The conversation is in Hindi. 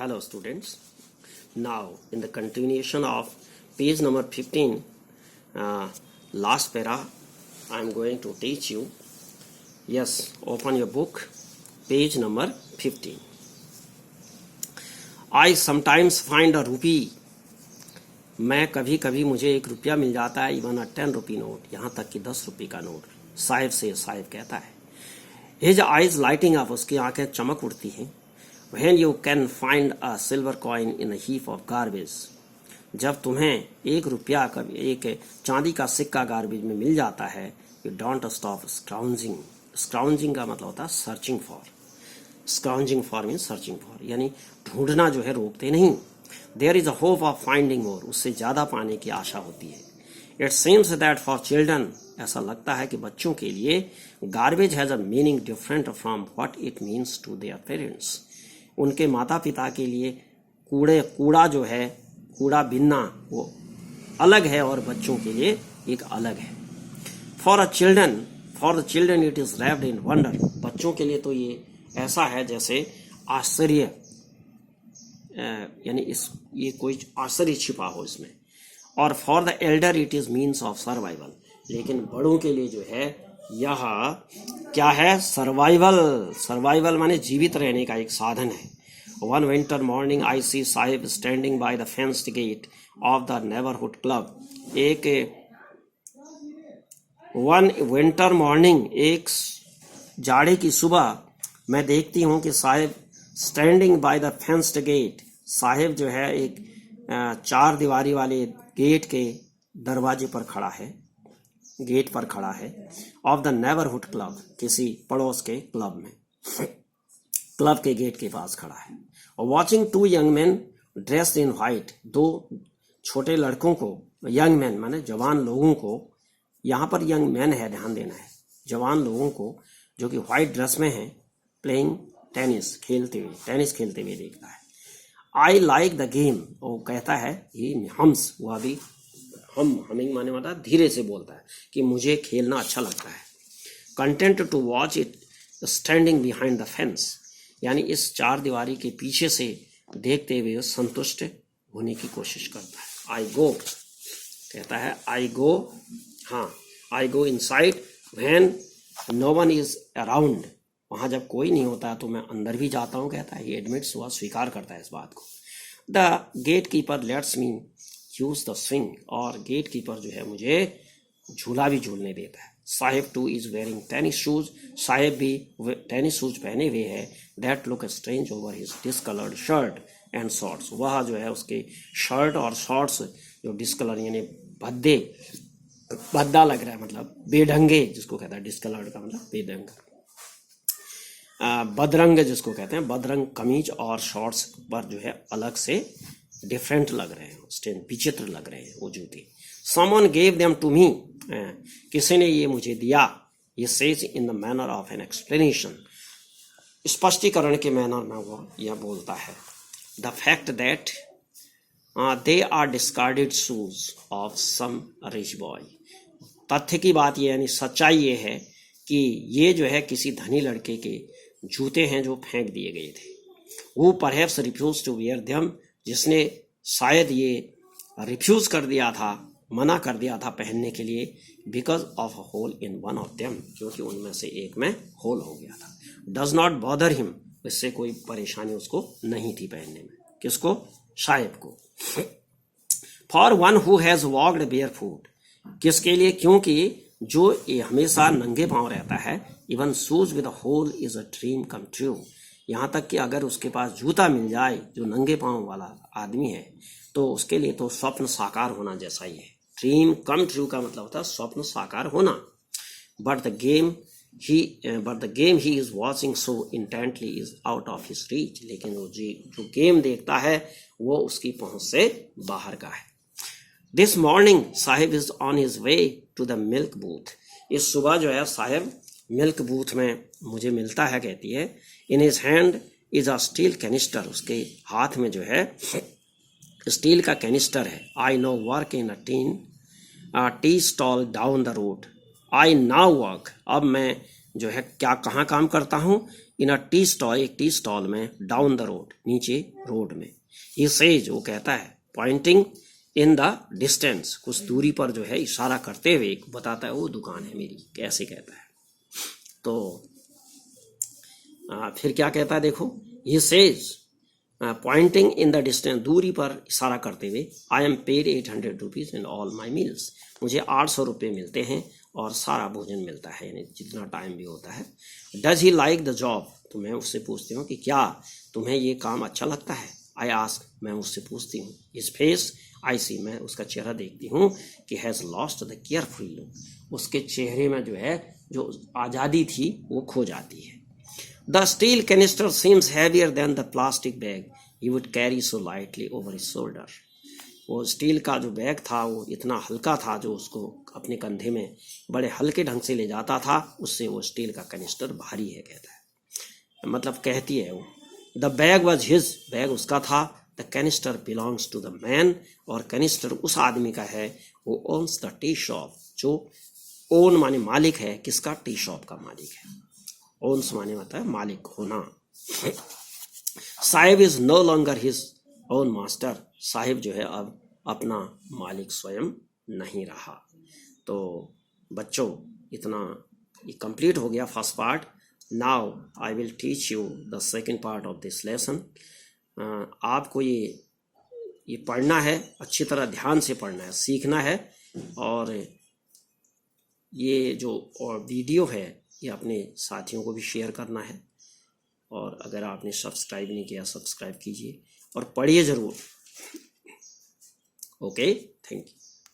Hello students. Now in the continuation of page number 15, last para, I am going to teach you. Yes, open your book, page number 15. I sometimes find a rupee. मैं कभी कभी मुझे 1 रुपया मिल जाता है, इवन अ 10 रुपी नोट, यहाँ तक कि 10 रुपये का नोट. साहिब कहता है. हिज आइज लाइटिंग अप, उसकी आंखें चमक उठती हैं. When you can find a silver coin in a heap of garbage, जब तुम्हें 1 रुपया कभी एक चांदी का सिक्का गार्बेज में मिल जाता है, you don't stop scrounging. Scrounging का मतलब होता है searching for. Scrounging for means searching for, यानी ढूंढना जो है रोकते नहीं. There is a hope of finding more, उससे ज़्यादा पाने की आशा होती है. It seems that for children, ऐसा लगता है कि बच्चों के लिए garbage has a meaning different from what it means to their parents. उनके माता पिता के लिए कूड़ा जो है, कूड़ा बिनना वो अलग है और बच्चों के लिए एक अलग है. For the children it is wrapped in wonder, बच्चों के लिए तो ये ऐसा है जैसे आश्चर्य, यानी ये कोई आश्चर्य छिपा हो इसमें. और for the Elder it is means of survival, लेकिन बड़ों के लिए जो है यह क्या है? सर्वाइवल माने जीवित रहने का एक साधन है. One winter morning I see Sahib standing by the fenced gate of the neighbourhood club. One winter morning, एक जाड़े की सुबह, मैं देखती हूँ कि Sahib standing by the fenced gate, Sahib जो है एक 4 दीवारी वाले गेट के दरवाजे पर खड़ा है, गेट पर खड़ा है. ऑफ द नेबरहुड क्लब, किसी पड़ोस के क्लब में, क्लब के गेट के पास खड़ा है. Watching 2 young man dressed in white, 2 छोटे लड़कों को, यंग मैन माने जवान लोगों को, यहाँ पर यंग मैन है, ध्यान देना है, जवान लोगों को जो कि व्हाइट ड्रेस में हैं, प्लेइंग टेनिस खेलते हुए देखता है. आई लाइक द गेम, वो कहता है, ही हम्स, वह भी हमिंग माने वाला धीरे से बोलता है कि मुझे खेलना अच्छा लगता है. Content to watch it standing behind the fence, यानी इस 4 दीवारी के पीछे से देखते हुए संतुष्ट होने की कोशिश करता है. आई गो, कहता है I go inside when no one is around, वहाँ जब कोई नहीं होता तो मैं अंदर भी जाता हूँ, कहता है. ये एडमिट्स हुआ, स्वीकार करता है इस बात को. The gatekeeper lets me use the swing, और गेट कीपर जो है मुझे झूला भी झूलने देता है. Sahib too is wearing tennis shoes, Sahib भी टेनिस शूज पहने हुए है. That look strange over his discoloured shirt and shorts, वह जो है उसके शर्ट और शॉर्ट्स जो डिस्कलर यानी भद्दा लग रहा है, मतलब बेढंगे जिसको कहता है. डिस्कलर्ड का मतलब बेढंग. बदरंग जिसको कहते हैं, बदरंग कमीज और शॉर्ट्स पर जो है अलग से डिफरेंट लग रहे हैं, विचित्र लग रहे हैं वो जूते. Someone gave them to me, किसी ने ये मुझे दिया. ये says in the manner of an explanation, स्पष्टीकरण के मैनर में वो यह बोलता है. The fact that they are discarded shoes of some rich boy, तथ्य की बात ये यानी सच्चाई ये है कि ये जो है किसी धनी लड़के के जूते हैं जो फेंक दिए गए थे. वो perhaps refuse to wear them, जिसने शायद ये रिफ्यूज कर दिया था, मना कर दिया था पहनने के लिए. Because of a hole in one of them, क्योंकि उनमें से एक में होल हो गया था. डज नॉट बॉदर हिम, इससे कोई परेशानी उसको नहीं थी पहनने में. किसको? शाहिब को. For one who has walked barefoot, किसके लिए? क्योंकि जो ये हमेशा नंगे पांव रहता है. Even shoes with a hole is a dream come true, यहाँ तक कि अगर उसके पास जूता मिल जाए जो नंगे पांव वाला आदमी है, तो उसके लिए तो स्वप्न साकार होना जैसा ही है. ड्रीम कम ट्रू का मतलब होता है स्वप्न साकार होना. But the game he is watching so intently is out of his reach, लेकिन वो जो गेम देखता है वो उसकी पहुंच से बाहर का है. This morning Sahib is on his way to the milk booth, इस सुबह जो है साहिब मिल्क बूथ में मुझे मिलता है, कहती है. In his hand is a steel canister, उसके हाथ में जो है स्टील का कैनिस्टर है. I know work in a tea stall down the road. I now work, अब मैं जो है क्या कहाँ काम करता हूँ? इन अ टी स्टॉल, एक टी स्टॉल में, डाउन द रोड, नीचे रोड में। ही सेज, वो कहता है, पॉइंटिंग इन द डिस्टेंस, कुछ दूरी पर जो है इशारा करते हुए बताता है वो दुकान है मेरी, कैसे कहता है। तो फिर क्या कहता है देखो, he says pointing in the distance, दूरी पर इशारा करते हुए, I am paid 800 rupees in all my meals, मुझे 800 रुपये मिलते हैं और सारा भोजन मिलता है, यानी जितना टाइम भी होता है। Does he like the job, तो मैं उससे पूछती हूँ कि क्या तुम्हें ये काम अच्छा लगता है। आई आस्क, मैं उससे पूछती हूँ। हिज फेस आई सी, मैं उसका चेहरा देखती हूँ कि has lost the careful look, उसके चेहरे में जो है जो आज़ादी थी वो खो जाती है। The steel canister seems heavier than the plastic bag he would carry so lightly over his shoulder. वो स्टील का जो बैग था वो इतना हल्का था जो उसको अपने कंधे में बड़े हल्के ढंग से ले जाता था, उससे वो स्टील का कैनिस्टर भारी है, कहता है। मतलब कहती है वो, the bag was his, bag उसका था, the canister belongs to the man, और कैनिस्टर उस आदमी का है, वो ओन्स द टी शॉप, जो ओन माने मालिक है, किसका, टी शॉप का मालिक है। ओन्स माने होता है मालिक होना। Sahib is no longer his own master, Sahib जो है अब अपना मालिक स्वयं नहीं रहा। तो बच्चों, इतना ये कंप्लीट हो गया first part. Now I will teach you the second part of this lesson. आपको ये पढ़ना है, अच्छी तरह ध्यान से पढ़ना है, सीखना है, और ये जो और वीडियो है ये अपने साथियों को भी शेयर करना है, और अगर आपने सब्सक्राइब नहीं किया सब्सक्राइब कीजिए और पढ़िए ज़रूर। Okay, thank you.